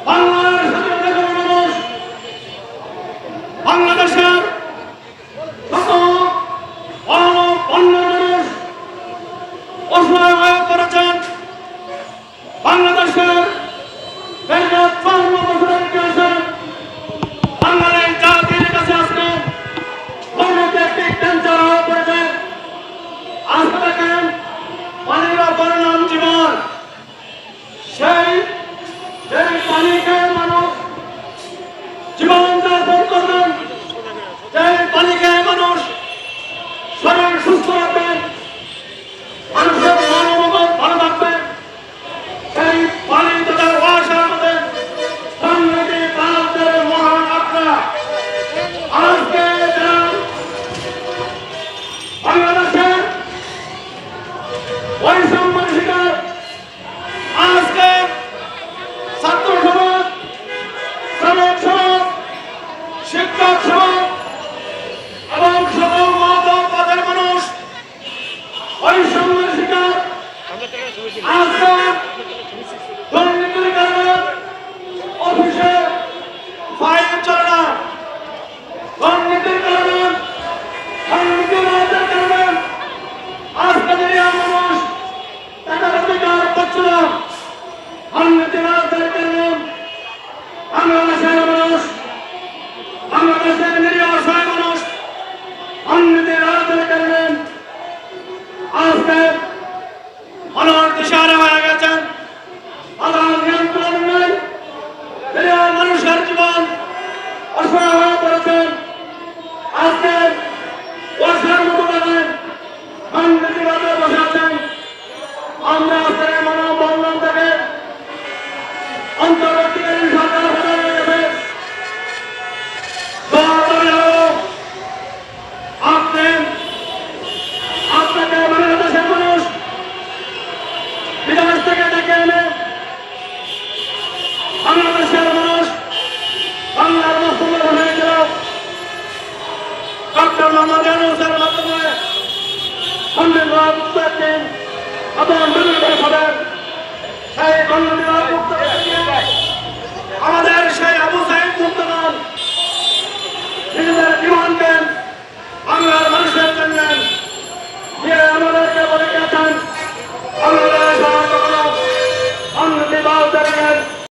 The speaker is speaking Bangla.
বাংলার স্বাধীনতা মানুষ বাংলাদেশের কত অন্য মানুষ অসহায় হয়ে পড়েছেন। বাংলাদেশের দীর্ঘ ৫৪ বছরের ইতিহাসে বাঙালির জাতির কাছে আজকে দুর্নীতি একটি ক্যান্সার হয়ে পড়েছে। আজকে দেখেন পানির ওপর নাম জীবন, সেই পানি খেয়ে মানুষ জীবন যাপন করবেন, সেই পানি খেয়ে মানুষ শরীর সুস্থ রাখবেন, মানুষের মনোমগজ ভালো থাকবে। সেই পানি তাদের ওয়াসার মধ্যে দুর্নীতি ভারতের মহান আত্মা। আজকে বাংলাদেশের বৈষম্যের শিকার আজকে ছাত্র সমাজ, শ্রমিক সমাজ, শিক্ষক সমাজ এবং সকল মত পদের মানুষ বৈষম্যের শিকার। আজকে দুর্নীতির কারণে অফিসে ফাইল চলে না, দুর্নীতির কারণে দুর্নীতিবাজের কারণে আজকে দুনিয়ার মানুষ তাদের অধিকার পাচ্ছে না। দুর্নীতিবাজের কারণে বাংলাদেশের মানুষ, বাংলাদেশের নিরীহ অসহায় মানুষ দুর্নীতিবাজের কারণে আজকে অনড় হয়ে গেছেন। আদান নিয়ন্ত্রণ নেই, নিরীহ মানুষের জীবন অসহায় হয়ে পড়েছেন। আজকে ওয়াসার মতো দেখেন দুর্নীতিবাজে বসে আছেন। আমরা আজকের মানববন্ধন থেকে অন্তর্বর্তীকালীন সরকার প্রধান হয়ে গেছে। আপনাকে বাংলাদেশের মানুষ বিদেশ থেকে ডেকে এনে বাংলাদেশের মানুষ বাংলার মুখ্যমন্ত্রী হয়েছিল ডক্টর মোহাম্মদ ইউনূসের মাধ্যমে খণ্ডীয় মুক্তি এবং বিভিন্ন সবের সেই খণ্ডীয় মুক্ত আমাদের